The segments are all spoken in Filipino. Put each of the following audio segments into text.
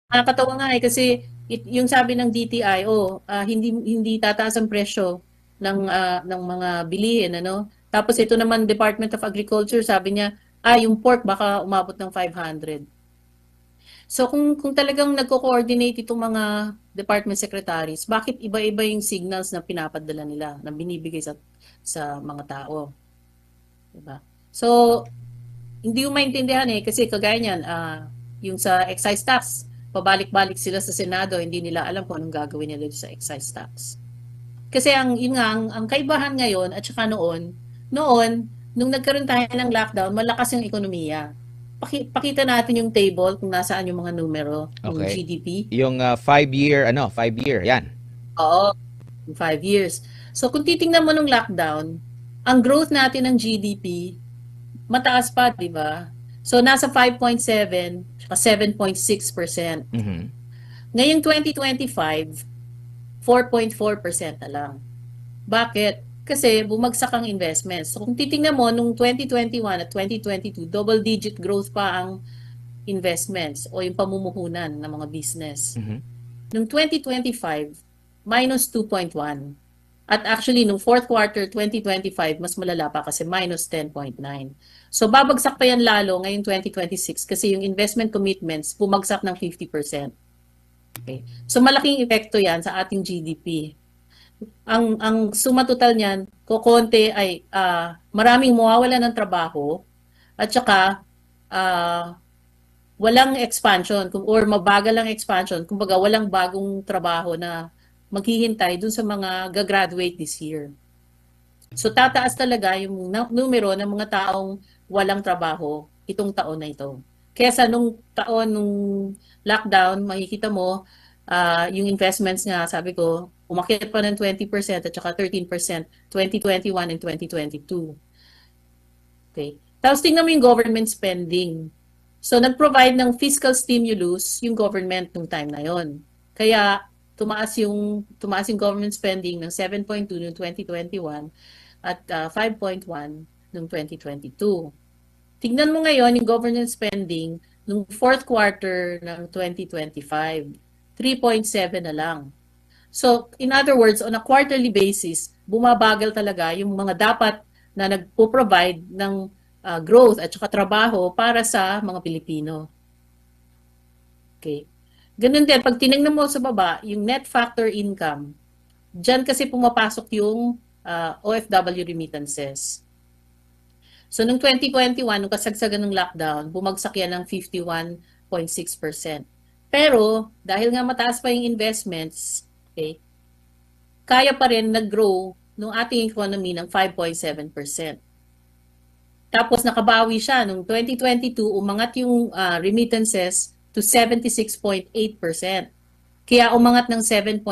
Nakakatawa nga eh kasi yung sabi ng DTI, hindi tataas ang presyo ng mga bilihin, ano? Tapos ito naman Department of Agriculture, sabi niya, yung pork baka umabot ng 500. So kung talagang nagko-coordinate itong mga department secretaries, bakit iba-iba yung signals na pinapadala nila, na binibigay sa mga tao, diba? So hindi ko maintindihan eh kasi kagaya niyan, yung sa excise tax, pabalik-balik sila sa Senado, hindi nila alam kung anong gagawin nila sa excise tax. Kasi ang kaibahan ngayon at saka noon, nung nagkaroon tayo ng lockdown, malakas yung ekonomiya. Pakita natin yung table kung nasaan yung mga numero, yung Okay. GDP. Yung 5-year, 5-year, yan. Oo, yung 5 years. So kung titingnan mo nung lockdown, ang growth natin ng GDP, mataas pa, di ba? So nasa 5.7, 7.6%. Mhm. Ngayong 2025, 4.4% na lang. Bakit? Kasi bumagsak ang investments. So kung titingnan mo, nung 2021 at 2022, double-digit growth pa ang investments o yung pamumuhunan ng mga business. Mhm. Nung 2025, minus 2.1. At actually, nung fourth quarter 2025, mas malala pa kasi minus 10.9. So babagsak pa yan lalo ngayong 2026 kasi yung investment commitments bumagsak ng 50%. Okay. So malaking epekto yan sa ating GDP. Ang suma total niyan, kokonti ay maraming mawawalan ng trabaho at saka uh, walang expansion or mabagal ang expansion, kumbaga walang bagong trabaho na maghihintay dun sa mga gagraduate this year. So tataas talaga yung numero ng mga taong walang trabaho itong taon na ito. Kesa nung taon, nung lockdown, makikita mo, yung investments nga, sabi ko, umakyat pa ng 20% at saka 13%, 2021 and 2022. Okay. Tapos tingnan mo yung government spending. So nag-provide ng fiscal stimulus yung government nung time na yon. Kaya tumaas yung government spending ng 7.2 noong 2021 at 5.1 noong 2022. Tingnan mo ngayon yung government spending nung fourth quarter ng 2025, 3.7 na lang. So, in other words, on a quarterly basis, bumabagal talaga yung mga dapat na nagpo-provide ng growth at saka trabaho para sa mga Pilipino. Okay. Ganun din, pag tinignan mo sa baba, yung net factor income, dyan kasi pumapasok yung OFW remittances. So, noong 2021, nung kasagsagan ng lockdown, bumagsak yan ng 51.6%. Pero, dahil nga mataas pa yung investments, okay, kaya pa rin nag-grow ng ating economy ng 5.7%. Tapos nakabawi siya. Noong 2022, umangat yung remittances to 76.8%. Kaya umangat ng 7.6%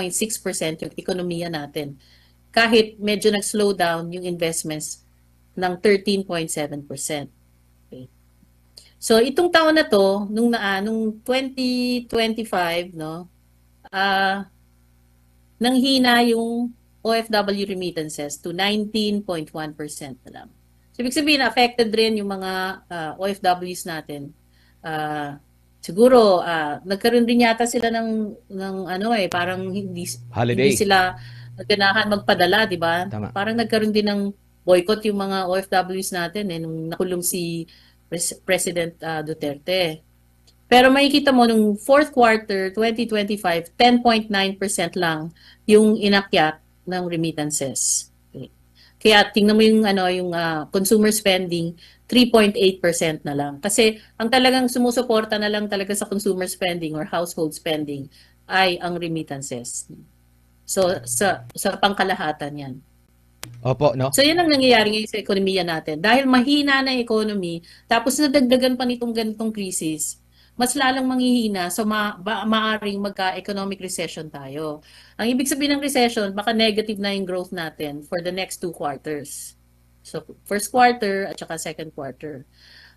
yung ekonomiya natin. Kahit medyo nag-slow down yung investments ng 13.7%. Okay. So itong taon na to, nung 2025, no, nanghina yung OFW remittances to 19.1% na lang. So, ibig sabihin, affected rin yung mga OFWs natin. Siguro, nagkaroon din yata sila ng parang hindi Holiday. sila naganahan magpadala, di ba? Tama. Parang nagkaroon din ng boycott yung mga OFWs natin nung nakulong si President Duterte. Pero makikita mo nung fourth quarter 2025, 10.9% lang yung inakyat ng remittances. Okay. Kaya tingnan mo yung consumer spending, 3.8% na lang. Kasi ang talagang sumusuporta na lang talaga sa consumer spending or household spending ay ang remittances. So sa pangkalahatan 'yan. Opo, no? So yan ang nangyayari ngayon sa ekonomiya natin. Dahil mahina na economy, tapos nadagdagan pa nitong ganitong krisis, mas lalong manghihina, so maaring magka-economic recession tayo. Ang ibig sabihin ng recession, baka negative na yung growth natin for the next 2 quarters. So first quarter at saka second quarter.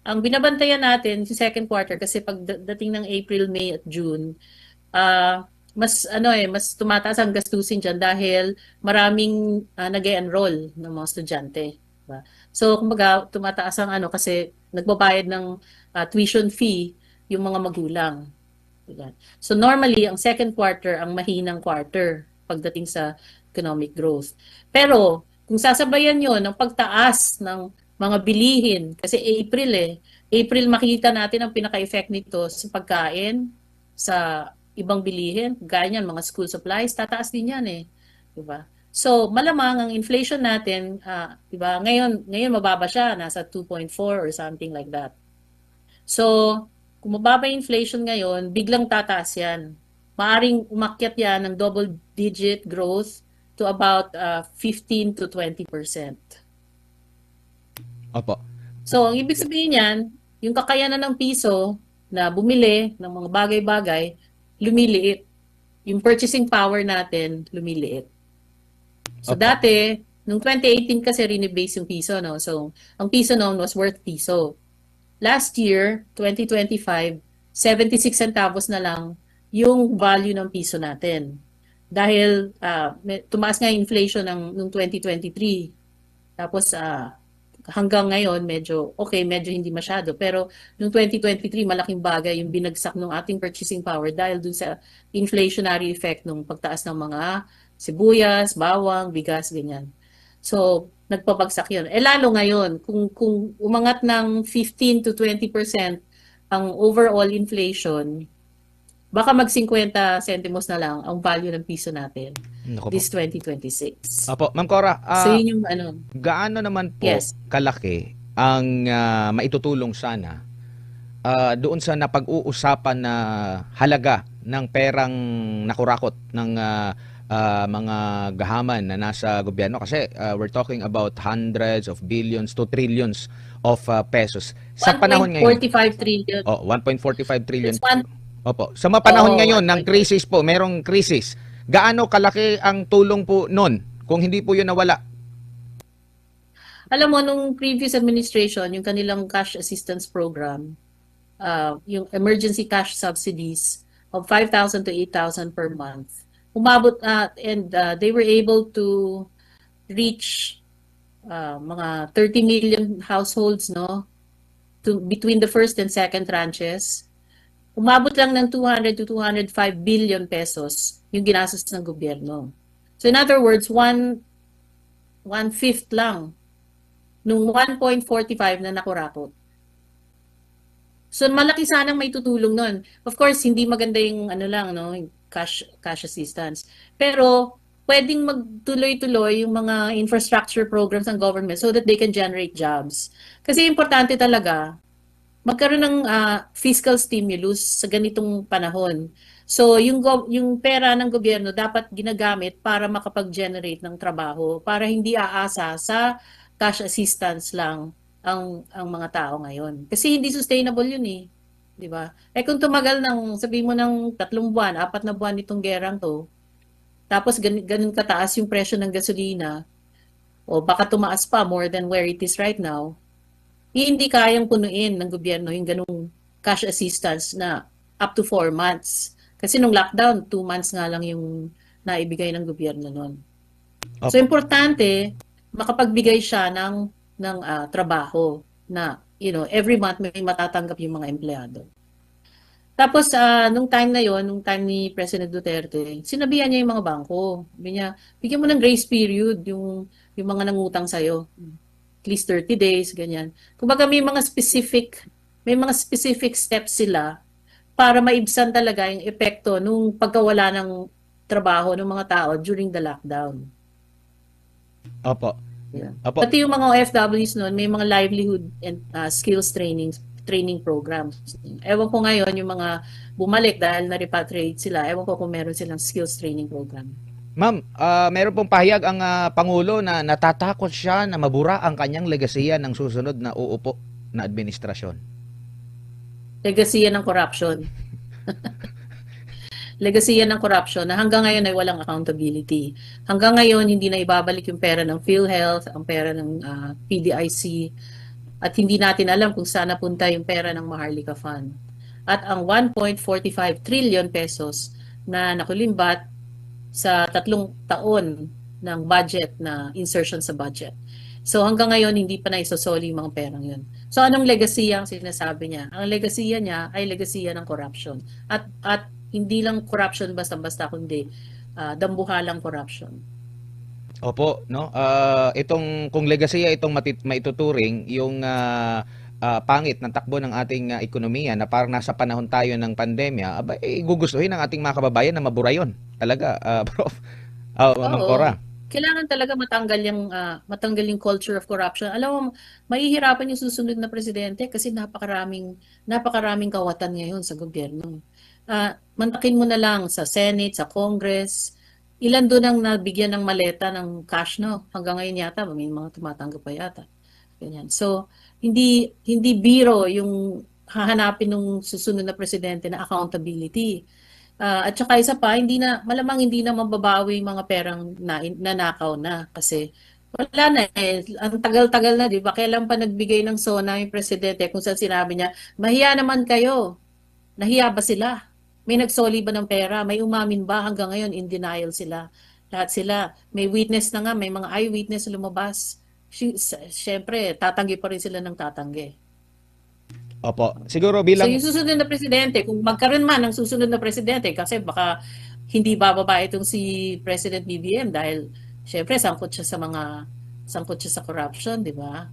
Ang binabantayan natin sa second quarter kasi pagdating ng April, May at June, mas tumataas ang gastusin diyan dahil maraming nag-e-enroll ng mga estudyante, diba? So kumbaga tumataas ang kasi nagbabayad ng tuition fee yung mga magulang. Yan. So normally, ang second quarter ang mahinang quarter pagdating sa economic growth. Pero kung sasabayan nyo ng pagtaas ng mga bilihin, kasi April makikita natin ang pinaka-effect nito sa pagkain, sa ibang bilihin, gaya yan, mga school supplies, tataas din yan eh. Diba? So malamang ang inflation natin, diba, ngayon mababa siya, nasa 2.4 or something like that. So, kung mababa yung inflation ngayon, biglang tataas yan. Maaring umakyat yan ng double-digit growth to about 15 to 20%. Opo. So, ang ibig sabihin yan, yung kakayanan ng piso na bumili ng mga bagay-bagay, lumiliit. Yung purchasing power natin, lumiliit. So, Opo. dati, nung 2018 kasi rinebase yung piso, no? So, ang piso noon was worth piso. Last year, 2025, 76 centavos na lang yung value ng piso natin. Dahil tumaas nga yung inflation noong 2023. Tapos hanggang ngayon, medyo hindi masyado. Pero noong 2023, malaking bagay yung binagsak ng ating purchasing power dahil dun sa inflationary effect ng pagtaas ng mga sibuyas, bawang, bigas, ganyan. So, nagpabagsak yun. Lalo ngayon, kung umangat ng 15 to 20% ang overall inflation, baka mag 50 centimos na lang ang value ng piso natin this 2026. Opo, Ma'am Cora, So, yun yung gaano naman po Yes. kalaki ang maitutulong sana doon sa napag-uusapan na halaga ng perang nakurakot ng mga gahaman na nasa gobyerno kasi we're talking about hundreds of billions to trillions of pesos sa panahon ngayon. 1.45 trillion. 1.45 trillion. It's one- Opo. Sa mga panahon Oo, ngayon ng 1.45. krisis po, merong krisis. Gaano kalaki ang tulong po noon kung hindi po 'yun nawala? Alam mo, nung previous administration, yung kanilang cash assistance program, yung emergency cash subsidies of 5,000 to 8,000 per month, umabot and they were able to reach mga 30 million households, no, between the first and second tranches. Umabot lang ng 200 to 205 billion pesos yung ginastos ng gobyerno. So in other words, one-fifth lang nung 1.45 na nakurakot. So malaki sanang may tutulong nun. Of course, hindi maganda yung yung cash assistance. Pero pwedeng magtuloy-tuloy yung mga infrastructure programs ng government so that they can generate jobs. Kasi importante talaga magkaroon ng fiscal stimulus sa ganitong panahon. So yung pera ng gobyerno dapat ginagamit para makapag-generate ng trabaho, para hindi aasa sa cash assistance lang ang mga tao ngayon. Kasi hindi sustainable yun eh. 'Di ba? Kung tumagal sabi mo ng 3 buwan, 4 na buwan itong gerang to, tapos ganun kataas yung presyo ng gasolina, o baka tumaas pa more than where it is right now, hindi kayang punuin ng gobyerno yung ganung cash assistance na up to 4 months. Kasi nung lockdown, 2 months nga lang yung naibigay ng gobyerno noon. So importante, makapagbigay siya ng trabaho na, every month may matatanggap yung mga empleyado. Tapos, nung time na yon, nung time ni President Duterte, sinabihan niya yung mga bangko. Sabi niya, bigyan mo ng grace period yung mga nangutang sa'yo. At least 30 days, ganyan. Kumbaga may mga specific steps sila para maibsan talaga yung epekto nung pagkawala ng trabaho ng mga tao during the lockdown. Opo. Yeah. Opo. Pati yung mga OFWs noon, may mga livelihood and skills training programs. Ewan ko ngayon yung mga bumalik dahil na-repatriate sila. Ewan ko kung meron silang skills training program. Ma'am, meron pong pahayag ang Pangulo na natatakot siya na mabura ang kanyang legasiya ng susunod na uupo na administrasyon. Legasiya ng corruption. Legasiya ng corruption na hanggang ngayon ay walang accountability. Hanggang ngayon, hindi na ibabalik yung pera ng PhilHealth, ang pera ng PDIC, at hindi natin alam kung saan napunta yung pera ng Maharlika Fund. At ang 1.45 trillion pesos na nakulimbat sa 3 taon ng budget na insertion sa budget. So hanggang ngayon, hindi pa naisosoli yung mga perang yun. So anong legacy ang sinasabi niya? Ang legacy niya ay legacy ng corruption. At hindi lang corruption basta-basta, kundi dambuhalang corruption. Opo, no? Itong kung legasiya itong maituturing yung pangit ng takbo ng ating ekonomiya na parang nasa panahon tayo ng pandemya, aba, gugustuhin ng ating mga kababayan na mabura yun. Talaga, Prof. Ma'am Oo. Cora. Kailangan talaga matanggal yung culture of corruption. Alam mo, mahihirapan yung susunod na presidente kasi napakaraming kawatan ngayon sa gobyerno. Mantakin mo na lang sa Senate, sa Congress. Ilan doon ang nabigyan ng maleta ng cash, no? Hanggang ngayon yata, may mga tumatanggap pa yata. Ganyan. So, hindi biro yung hahanapin ng susunod na presidente na accountability. At saka isa pa, malamang hindi na mababawi yung mga perang nanakaw na kasi wala na eh. Ang tagal-tagal na, di ba? Kailan pa nagbigay ng SONA yung presidente kung saan sinabi niya, mahiya naman kayo. Nahiya ba sila? May nagsoli ba ng pera? May umamin ba? Hanggang ngayon, in denial sila. Lahat sila. May witness na nga, may mga eyewitness lumabas. Siyempre, tatanggi pa rin sila ng tatanggi. Opo. Siguro So bilang yung susunod na presidente, kung magkaroon man ng susunod na presidente, kasi baka hindi bababa itong si President BBM dahil syempre sangkot siya sa corruption, di ba?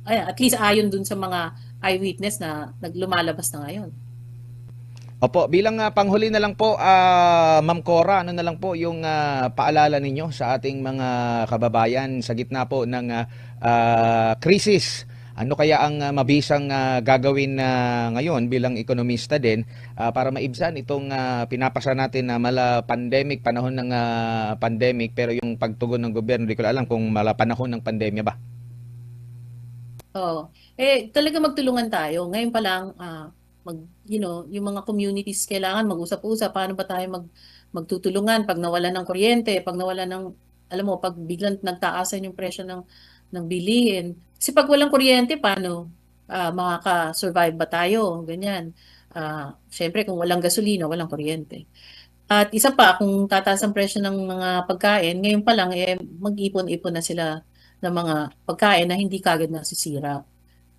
Ay, at least ayon dun sa mga eyewitness na naglumalabas na ngayon. Opo, bilang panghuli na lang po, Ma'am Cora, ano na lang po yung paalala ninyo sa ating mga kababayan sa gitna po ng krisis. Ano kaya ang mabisang gagawin ngayon bilang ekonomista din para maibsan itong pinapasa natin na mala pandemic, panahon ng pandemic, pero yung pagtugon ng gobyerno, di ko alam kung mala panahon ng pandemya ba? Oo. Talaga magtulungan tayo. Ngayon pa lang, yung mga communities kailangan mag-usap-usap. Paano ba tayo magtutulungan pag nawalan ng kuryente, pag nawalan ng, alam mo, pag biglang nagtaasan yung presyo ng bilihin. Kasi pag walang kuryente, paano? Makaka-survive ba tayo? Ganyan. Siyempre, kung walang gasolina, walang kuryente. At isa pa, kung tataas ang presyo ng mga pagkain, ngayon pa lang, mag-ipon-ipon na sila ng mga pagkain na hindi kagad nasisira.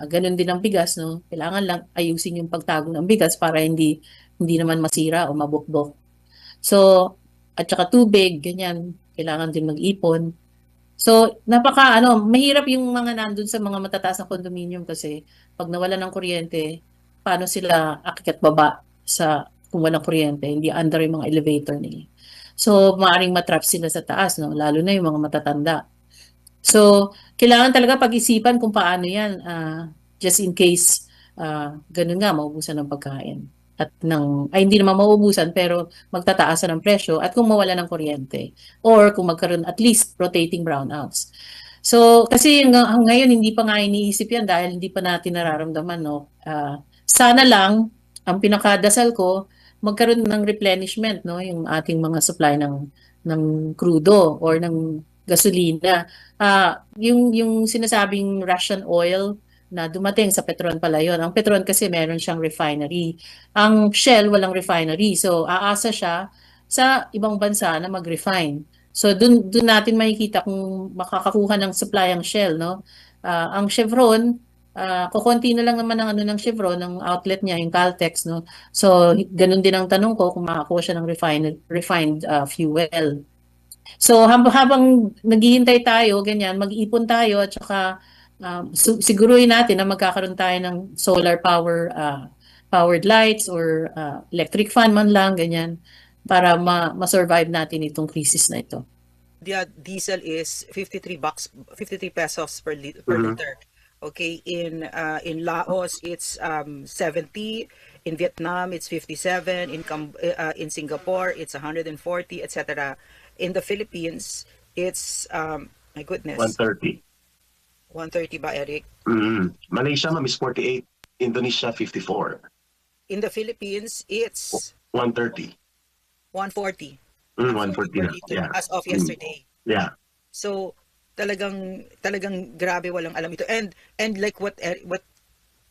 Ganun din ang bigas, no? Kailangan lang ayusin yung pagtago ng bigas para hindi naman masira o mabukbok. So, at saka tubig, ganyan, kailangan din mag-ipon. So, mahirap yung mga nandun sa mga matataas na condominium kasi pag nawala ng kuryente, paano sila akyat baba kung walang kuryente, hindi under yung mga elevator nila. So, maaaring matrap sila sa taas, no? Lalo na yung mga matatanda. So, kailangan talaga pag-isipan kung paano yan, just in case, ganun nga, maubusan ng pagkain. Hindi naman maubusan, pero magtataasan ng presyo at kung mawala ng kuryente. Or kung magkaroon at least rotating brownouts. So, kasi ngayon hindi pa nga iniisip yan dahil hindi pa natin nararamdaman, no? Sana lang, ang pinakadasal ko, magkaroon ng replenishment, no? Yung ating mga supply ng crudo or ng gasolina. Yung sinasabing Russian oil na dumating sa Petron pala yun. Ang Petron kasi meron siyang refinery. Ang Shell walang refinery. So, aasa siya sa ibang bansa na mag-refine. So, dun natin makikita kung makakakuha ng supply ang Shell, no? Ang Chevron, kukonti na lang naman ang ng Chevron, ng outlet niya, yung Caltex, no? So, ganun din ang tanong ko kung makakuha siya ng refined fuel. So habang naghihintay tayo, ganyan, mag-ipon tayo at saka siguruhin natin na magkakaroon tayo ng solar powered lights or electric fan man lang, ganyan, para ma-survive natin itong crisis na ito. The diesel is 53 bucks, 53 pesos per liter. Okay, in Laos it's 70, in Vietnam it's 57, in Singapore it's 140, etc. In the Philippines, it's, my goodness. 130. 130 ba, Eric? Malaysia, ma'am, is 48. Indonesia, 54. In the Philippines, it's 130. 140. 140 per na. liter Yeah. as of yesterday. Yeah. So, talagang grabe, walang alam ito. And like what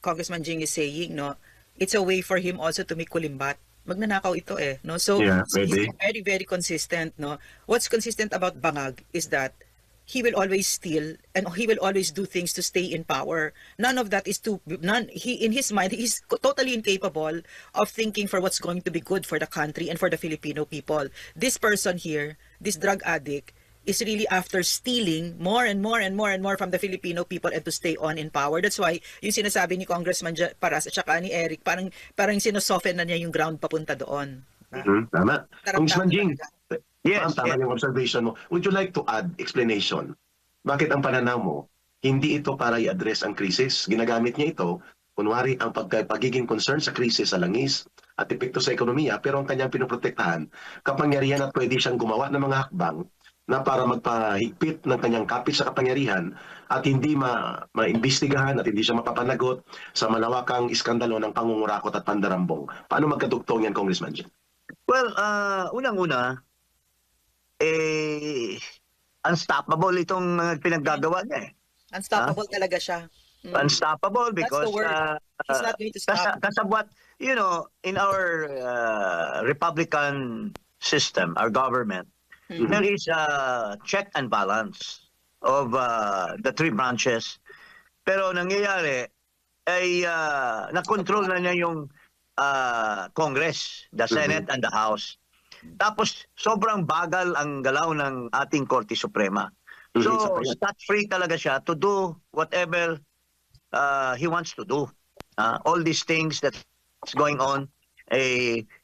Congressman Jing is saying, no, it's a way for him also to make kulimbat. Magnanakaw ito no. So, Yeah, he's maybe. very, very consistent, no. What's consistent about Bangag is that he will always steal and he will always do things to stay in power. None of that is in his mind, he's totally incapable of thinking for what's going to be good for the country and for the Filipino people. This person here, this drug addict, is really after stealing more and more and more and more from the Filipino people and to stay on in power. That's why yung sinasabi ni Congressman Paras at saka ni Eric, parang sinosoften na niya yung ground papunta doon. Tama. Congressman Jing, Yes, tama yung observation mo. Would you like to add explanation? Bakit ang pananaw mo, hindi ito para i-address ang krisis? Ginagamit niya ito, kunwari ang pagiging concern sa krisis sa langis at epekto sa ekonomiya, pero ang kanyang pinoprotektahan, kapangyarihan at pwede siyang gumawa ng mga hakbang na para magpahigpit ng kanyang kapit sa kapangyarihan at hindi maimbestigahan at hindi siya mapapanagot sa malawakang iskandalo ng pangungurakot at pandarambong. Paano magkadugtong yan, Congressman Jing? well, unang-una, unstoppable itong pinaggagawa niya eh. Unstoppable talaga siya. Unstoppable That's because the word. He's not going to stop. kasabwat, in our Republican system, our government, there is a check and balance of the three branches. Pero nangyayari ay na-control na niya yung Congress, the Senate and the House. Tapos sobrang bagal ang galaw ng ating Korte Suprema. So stat-free talaga siya to do whatever he wants to do. All these things that's going on,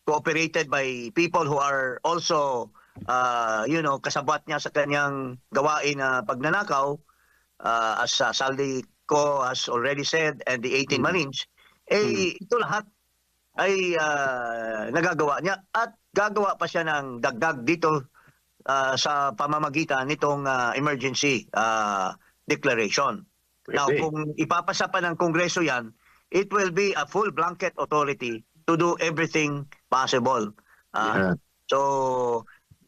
cooperated by people who are also kasabwat niya sa kanyang gawain na pagnanakaw, as Saldi Ko has already said, and the 18 Marines, ito lahat ay nagagawa niya at gagawa pa siya ng dagdag dito sa pamamagitan nitong emergency declaration. Now, kung ipapasa pa ng Kongreso yan, it will be a full blanket authority to do everything possible. So,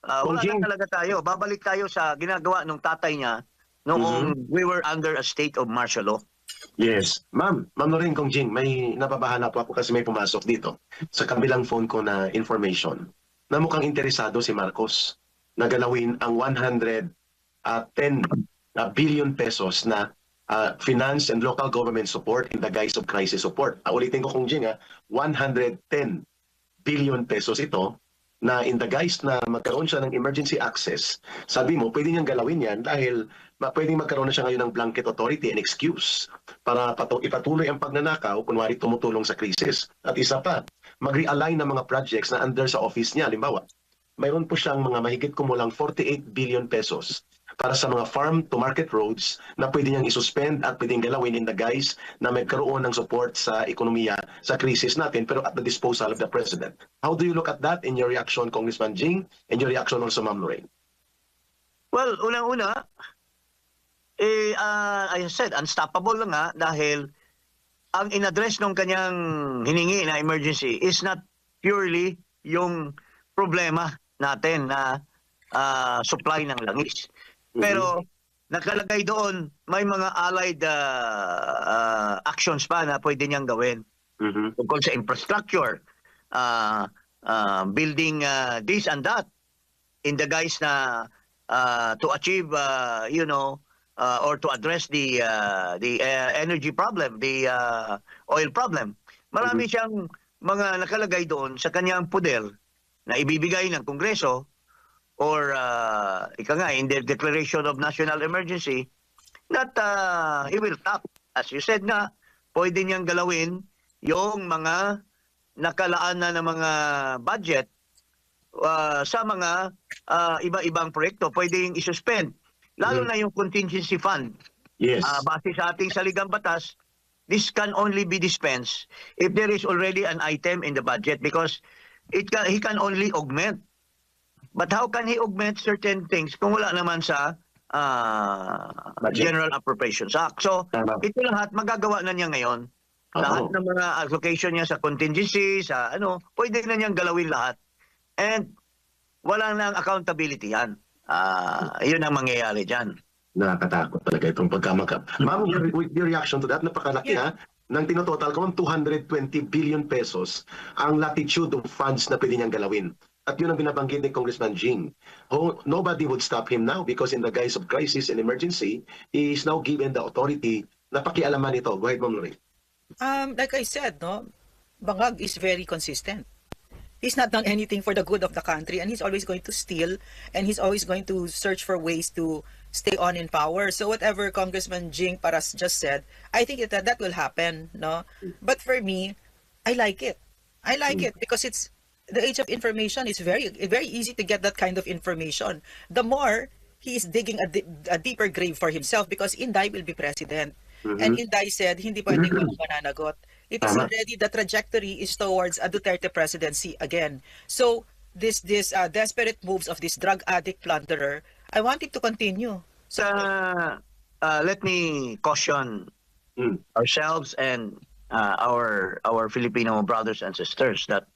wala na talaga tayo. Babalik tayo sa ginagawa ng tatay niya noong we were under a state of martial law. Yes. Ma'am Lorraine, Kong Jing, may nababahala po ako kasi may pumasok dito sa kabilang phone ko na information na mukhang interesado si Marcos na galawin ang 110 billion pesos na finance and local government support in the guise of crisis support. Ulitin ko, Kong Jing, 110 billion pesos ito na in the guise na magkaroon siya ng emergency access. Sabi mo, pwede niyang galawin yan dahil pwedeng magkaroon na siya ngayon ng blanket authority and excuse para ipatuloy ang pagnanakaw, kunwari tumutulong sa krisis. At isa pa, mag-realign ng mga projects na under sa office niya. Halimbawa, mayroon po siyang mga mahigit kumulang 48 billion pesos para sa mga farm-to-market roads na pwede niyang isuspend at pwedeng galawin in the guise na magkaroon ng support sa ekonomiya sa krisis natin pero at the disposal of the President. How do you look at that in your reaction, Congressman Jing, and your reaction also, Ma'am Lorraine? Well, unang-una, I said, unstoppable lang nga dahil ang in-address ng kanyang hiningi na emergency is not purely yung problema natin na supply ng langis. Pero nakalagay doon, may mga allied actions pa na pwede niyang gawin. Tungkol sa infrastructure, building this and that in the guise na to achieve, or to address the energy problem, the oil problem. Marami siyang mga nakalagay doon sa kanyang poder na ibibigay ng Kongreso or in the declaration of national emergency that he will tap. As you said nga, pwede niyang galawin yung mga nakalaan na ng mga budget sa mga iba-ibang proyekto. Pwede yung isuspend. Lalo na yung contingency fund. Yes. Base sa ating saligang batas, this can only be dispensed if there is already an item in the budget because he can only augment. But how can he augment certain things kung wala naman sa General Appropriations Act? So, ito lahat magagawa na niya ngayon. Lahat ng mga allocation niya sa contingency, sa pwede na niyang galawin lahat. And wala nang accountability yan. Yun ang mangyayari dyan. Nakakatakot talaga itong pagkamakap. Ma'am, your reaction to that, napakalaki nang tinototal ko 220 billion pesos ang latitude of funds na pwede niyang galawin. At yun ang binabanggit ni Congressman Jing. Nobody would stop him now because in the guise of crisis and emergency, he is now given the authority na pakialaman ito. Go ahead, Ma'am Lorraine. Like I said, no, Bangag is very consistent. He's not done anything for the good of the country, and he's always going to steal, and he's always going to search for ways to stay on in power. So whatever Congressman Jing Paras just said, I think that will happen, no? But for me, I like it. I like it because it's the age of information. It's very easy to get that kind of information. The more he is digging a deeper grave for himself because Inday will be president. And Inday said, hindi pwedeng walang mananagot. It is already, the trajectory is towards a Duterte presidency again. So this desperate moves of this drug addict plunderer, I want it to continue. So Let me caution ourselves and our Filipino brothers and sisters that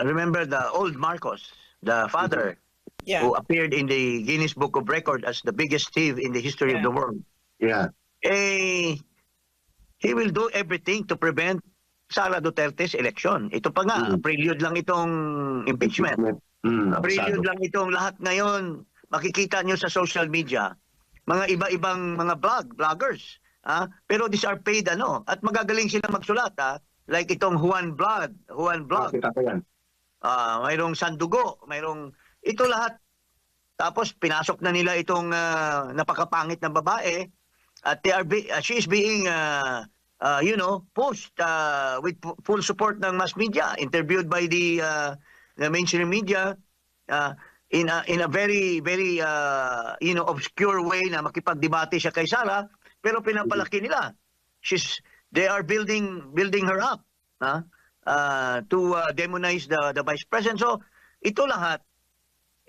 remember the old Marcos, the father yeah, who appeared in the Guinness Book of Record as the biggest thief in the history of the world. Yeah. He will do everything to prevent Sara Duterte's election. Ito pa nga, prelude lang itong impeachment. Prelude lang itong lahat ngayon. Makikita nyo sa social media, mga iba-ibang mga vloggers. Pero these are paid at magagaling sila magsulat. Like itong Juan Vlog. Mayroong Sandugo, mayroong ito lahat. Tapos pinasok na nila itong napakapangit na babae at she is being pushed with full support ng mass media, interviewed by the mainstream media in a very obscure way na makipagdebate siya kay Sara, pero pinapalaki nila. They are building her up to demonize the vice president. So ito lahat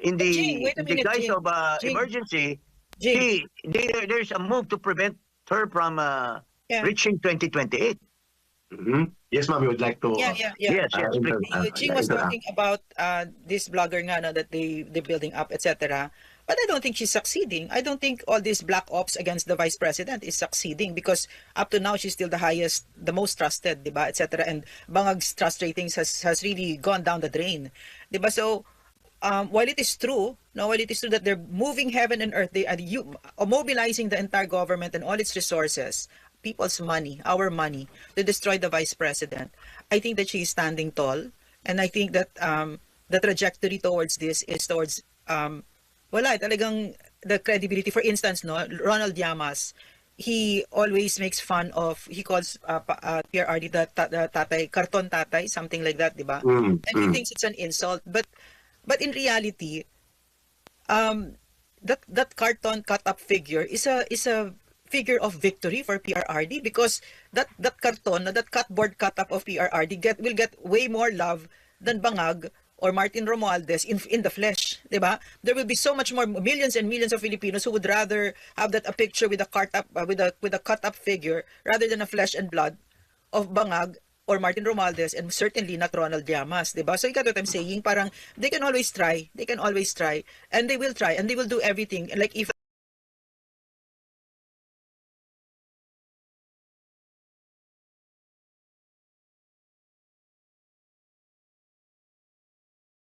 in the guise of emergency. There's a move to prevent her from reaching 2028. Yes, ma'am, you would like to... Yes, Jing was talking about this blogger nga that they're building up, etc. But I don't think she's succeeding. I don't think all this black ops against the vice president is succeeding because up to now she's still the most trusted, diba, etc. And Bangag's trust ratings has really gone down the drain, diba? So while it is true that they're moving heaven and earth, they are mobilizing the entire government and all its resources, people's money, our money, to destroy the vice president. I think that she is standing tall, and I think that the trajectory towards this is towards talagang the credibility. For instance, Ronald Llamas, he always makes fun of, he calls PRRD the tatay, karton tatay, something like that, diba? And he thinks it's an insult, but in reality, that carton cut-up figure is a figure of victory for PRRD because that cardboard cut-up of PRRD will get way more love than Bangag or Martin Romualdez in the flesh, diba? There will be so much more, millions and millions of Filipinos who would rather have a picture with a cut-up figure rather than a flesh and blood of Bangag or Martin Romualdez, and certainly not Ronald Llamas, diba? So you got what I'm saying? Parang they can always try, and they will try, and they will do everything. Like if